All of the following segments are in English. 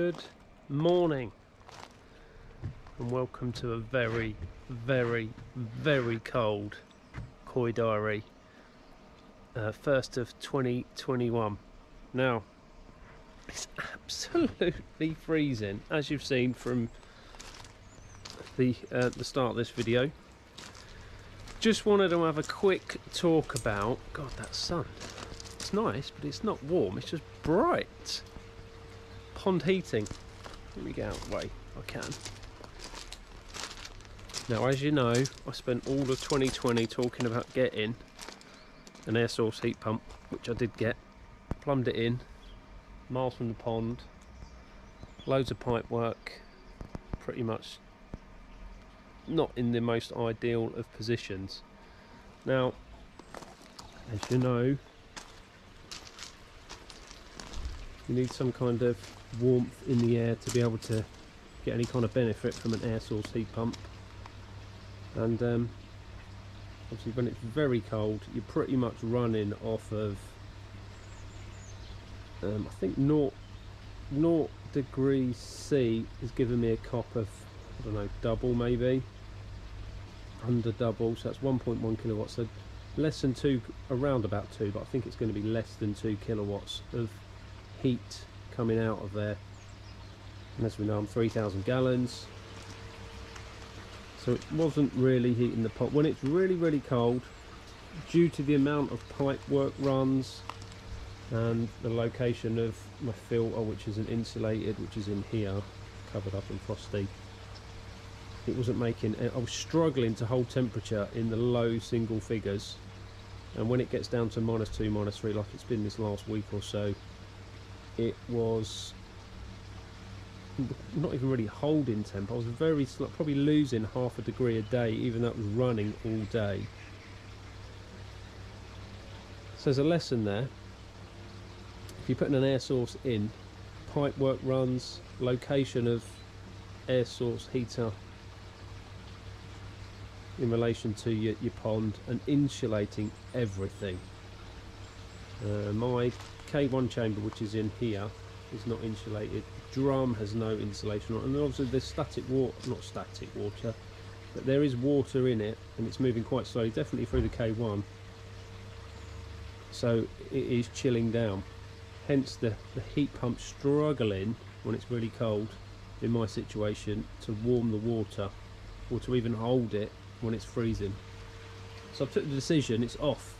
Good morning and welcome to a very cold Koi Diary, 1st of 2021. Now it's absolutely freezing, as you've seen from the start of this video. Just wanted to have a quick talk about, God, that sun, it's nice but it's not warm, it's just bright. Pond heating. Let me get out of the way if I can. Now, as you know, I spent all of 2020 talking about getting an air source heat pump, which I did get. Plumbed it in, miles from the pond, loads of pipe work, pretty much not in the most ideal of positions. Now, as you know, you need some kind of warmth in the air to be able to get any kind of benefit from an air source heat pump. And obviously when it's very cold, you're pretty much running off of I think 0 degrees C is giving me a cop of, I don't know, double, maybe under double, so that's 1.1 kilowatts, so less than 2, around about 2, but I think it's going to be less than 2 kilowatts of heat coming out of there. And as we know, I'm 3,000 gallons, so it wasn't really heating the pot. When it's really cold, due to the amount of pipe work runs and the location of my filter, which is an insulated, which is in here, covered up in frosty, it wasn't making, I was struggling to hold temperature in the low single figures, and when it gets down to -2, -3 like it's been this last week or so, it was not even really holding temp. I was very slow, probably losing half a degree a day, even though it was running all day. So there's a lesson there. If you're putting an air source in, pipe work runs, location of air source heater in relation to your pond, and insulating everything. My K1 chamber, which is in here, is not insulated. Drum has no insulation on it, and then obviously there's static water, not static water, but there is water in it, and it's moving quite slowly, definitely through the K1, so it is chilling down. Hence the heat pump struggling when it's really cold, in my situation, to warm the water or to even hold it when it's freezing. So I took the decision, it's off.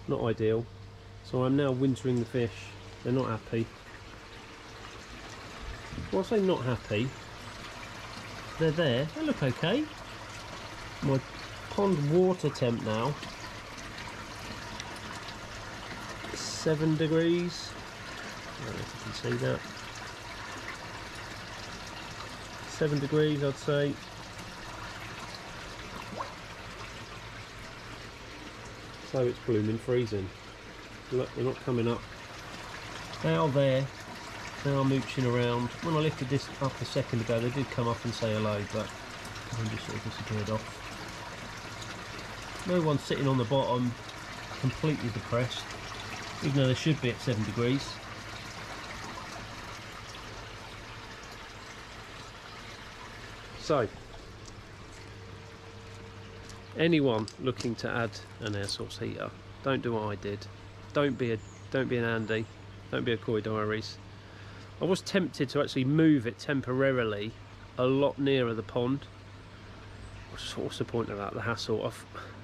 Not ideal. So I'm now wintering the fish. They're not happy. Well, I say not happy, they're there, they look okay. My pond water temp now, 7 degrees. I don't know if you can see that. 7 degrees, I'd say. So it's blooming freezing. Look, they're not coming up. They are there. They are mooching around. When I lifted this up a second ago, they did come up and say hello, but they just sort of disappeared off. No one's sitting on the bottom, completely depressed, even though they should be at 7 degrees. So, anyone looking to add an air source heater, don't do what I did. Don't be an Andy. Don't be a Koi Diaries. I was tempted to actually move it temporarily a lot nearer the pond. What's the point of that? The hassle.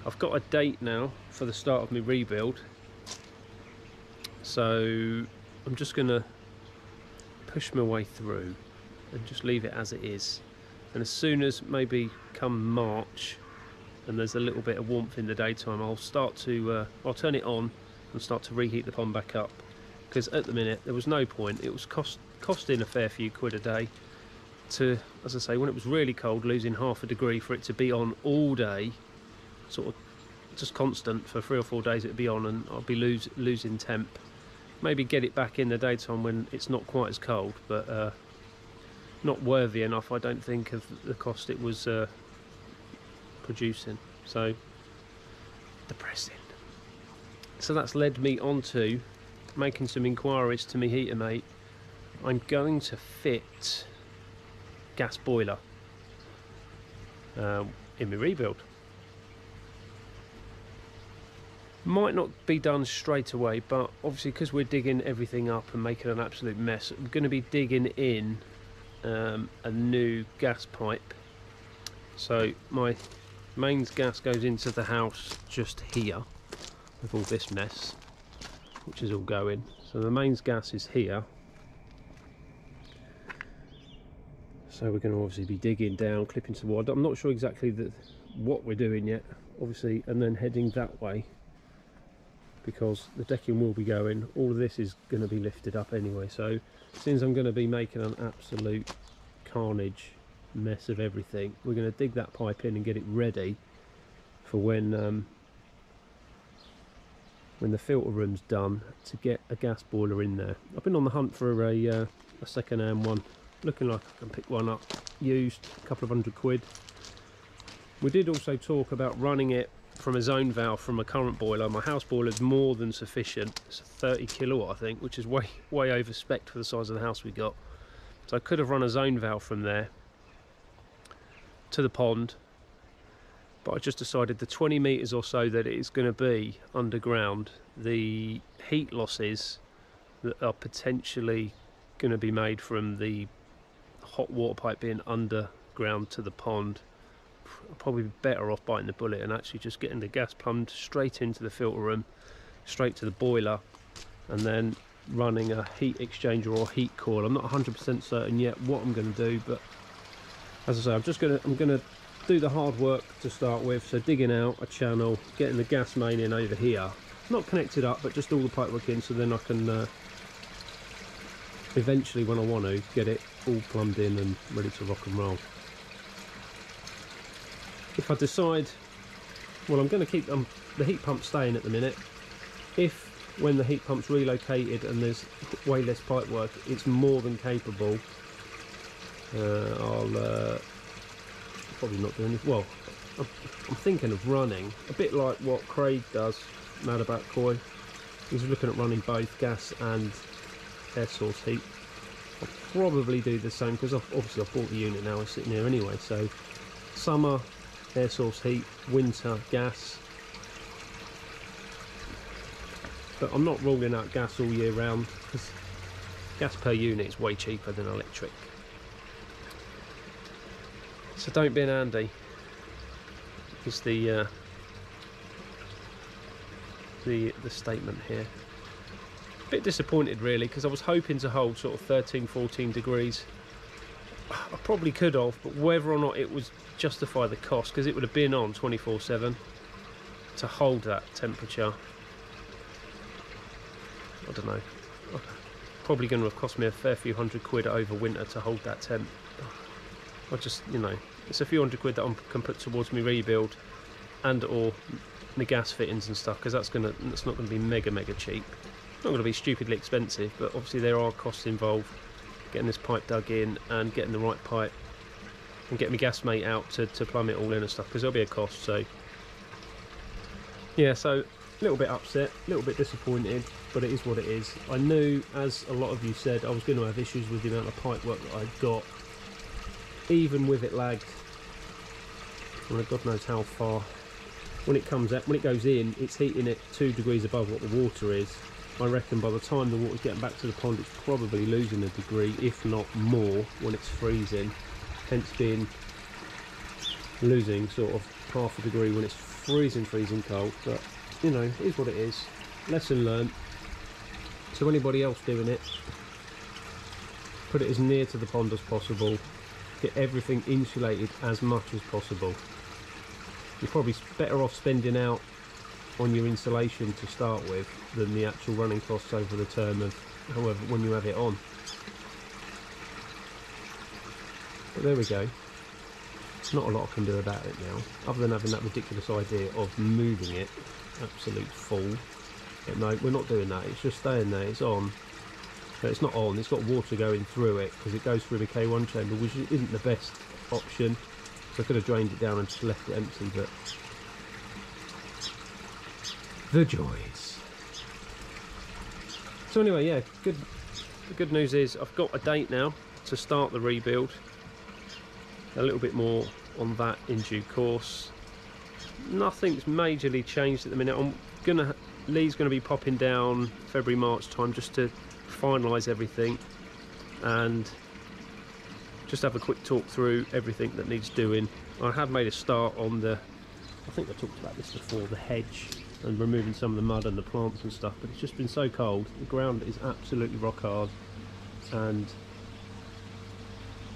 I've got a date now for the start of my rebuild, so I'm just gonna push my way through and just leave it as it is. And as soon as maybe come March and there's a little bit of warmth in the daytime, I'll start to I'll turn it on and start to reheat the pond back up, because at the minute there was no point. It was costing a fair few quid a day to, as I say, when it was really cold, losing half a degree for it to be on all day, sort of just constant for 3 or 4 days. It'd be on and I'll be losing temp. Maybe get it back in the daytime when it's not quite as cold, but not worthy enough, I don't think, of the cost it was producing. So depressing. So that's led me on to making some inquiries to my heater mate, I'm going to fit gas boiler in my rebuild. Might not be done straight away, but obviously because we're digging everything up and making an absolute mess, I'm going to be digging in a new gas pipe. So my mains gas goes into the house just here with all this mess, which is all going. So the mains gas is here. So we're going to obviously be digging down, clipping some wire. I'm not sure exactly what we're doing yet, obviously, and then heading that way, because the decking will be going. All of this is going to be lifted up anyway, so since I'm going to be making an absolute carnage mess of everything, we're going to dig that pipe in and get it ready for when the filter room's done, to get a gas boiler in there. I've been on the hunt for a second-hand one, looking like I can pick one up used, a couple of £100. We did also talk about running it from a zone valve from a current boiler. My house boiler is more than sufficient. It's a 30 kilowatt I think, which is way over spec for the size of the house we got. So I could have run a zone valve from there to the pond, but I just decided the 20 meters or so that it is going to be underground, the heat losses that are potentially going to be made from the hot water pipe being underground to the pond, I'll probably be better off biting the bullet and actually just getting the gas plumbed straight into the filter room, straight to the boiler, and then running a heat exchanger or heat coil. I'm not 100% certain yet what I'm going to do, but as I say, I'm going to do the hard work to start with. So digging out a channel, getting the gas main in over here, not connected up, but just all the pipework in, so then I can eventually, when I want to, get it all plumbed in and ready to rock and roll. If I decide, well, I'm going to keep the heat pump staying at the minute. If when the heat pump's relocated and there's way less pipe work, it's more than capable, I'll probably not do anything. Well, I'm thinking of running a bit like what Craig does, Mad About Koi. He's looking at running both gas and air source heat. I'll probably do the same, because obviously I've bought the unit now, it's sitting here anyway. So summer air source heat, winter gas. But I'm not ruling out gas all year round, because gas per unit is way cheaper than electric. So don't be an Andy is the statement here. A bit disappointed really, because I was hoping to hold sort of 13-14 degrees. I probably could have, but whether or not it was justify the cost, because it would have been on 24/7 to hold that temperature, I don't know. Probably going to have cost me a fair few £100 over winter to hold that temp. I just, you know, it's a few £100 that I can put towards my rebuild and or my gas fittings and stuff, because that's not going to be mega cheap. It's not going to be stupidly expensive, but obviously there are costs involved. Getting this pipe dug in and getting the right pipe and getting my gas mate out to plumb it all in and stuff, because there'll be a cost. So yeah, so a little bit upset, a little bit disappointed, but it is what it is. I knew, as a lot of you said, I was going to have issues with the amount of pipe work that I'd got, even with it lagged. And God knows how far. When it comes out, when it goes in, it's heating it 2 degrees above what the water is. I reckon by the time the water's getting back to the pond, it's probably losing a degree, if not more, when it's freezing. Hence being losing sort of half a degree when it's freezing cold. But you know, it is what it is. Lesson learned. So anybody else doing it, put it as near to the pond as possible. Get everything insulated as much as possible. You're probably better off spending out on your insulation to start with than the actual running costs over the term of however when you have it on. But there we go. It's not a lot I can do about it now, other than having that ridiculous idea of moving it. Absolute fool. But no, we're not doing that. It's just staying there. It's on. But it's not on. It's got water going through it because it goes through the K1 chamber, which isn't the best option. So I could have drained it down and just left it empty, but the joys. So anyway, yeah, the good news is I've got a date now to start the rebuild. A little bit more on that in due course. Nothing's majorly changed at the minute. Lee's going to be popping down February, March time just to finalise everything and just have a quick talk through everything that needs doing. I have made a start on the, I think I talked about this before, the hedge and removing some of the mud and the plants and stuff, but it's just been so cold. The ground is absolutely rock hard and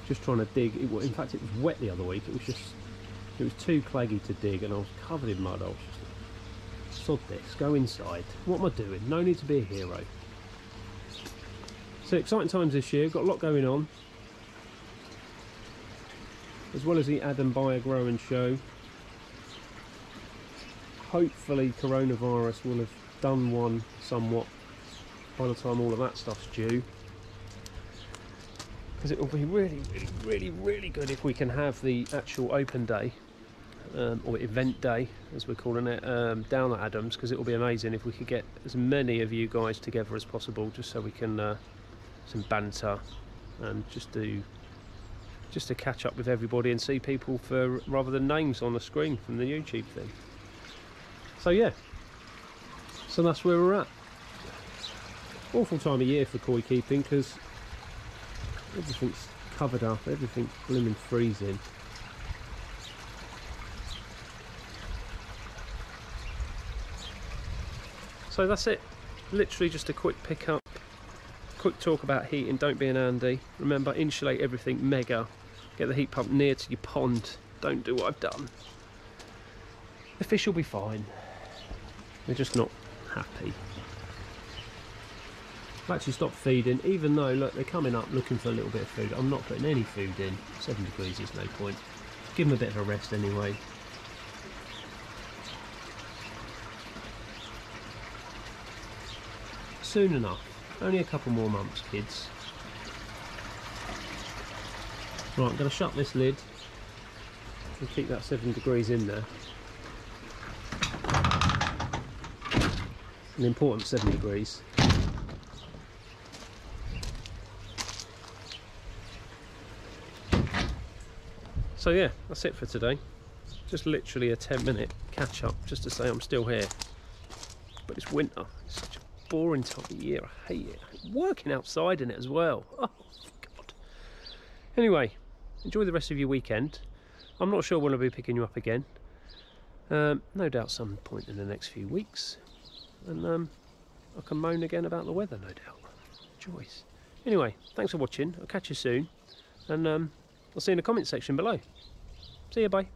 just trying to dig. In fact, it was wet the other week. It was too claggy to dig and I was covered in mud. I was just, sod this, go inside. What am I doing? No need to be a hero. So exciting times this year, got a lot going on. As well as the Adam Buyer Grow and Show. Hopefully coronavirus will have done one somewhat by the time all of that stuff's due. Because it will be really good if we can have the actual open day, or event day as we're calling it, down at Adams, because it will be amazing if we could get as many of you guys together as possible, just so we can some banter and just to catch up with everybody and see people for rather than names on the screen from the YouTube thing. So yeah, so that's where we're at. Awful time of year for koi keeping because everything's covered up, everything's blooming freezing. So that's it, literally just a quick pickup, quick talk about heating. Don't be an Andy. Remember, insulate everything mega. Get the heat pump near to your pond. Don't do what I've done. The fish will be fine. They're just not happy. I've actually stopped feeding, even though, look, they're coming up looking for a little bit of food. I'm not putting any food in. 7 degrees is no point. Give them a bit of a rest anyway. Soon enough. Only a couple more months, kids. Right, I'm going to shut this lid and keep that 7 degrees in there. An important 7 degrees. So yeah, that's it for today. Just literally a 10-minute catch up just to say I'm still here. But it's winter. It's such a boring time of year. I hate it. Working outside in it as well. Oh God. Anyway, enjoy the rest of your weekend. I'm not sure when I'll be picking you up again. No doubt some point in the next few weeks. And I can moan again about the weather, no doubt. Joys. Anyway, thanks for watching. I'll catch you soon. And I'll see you in the comment section below. See you, bye.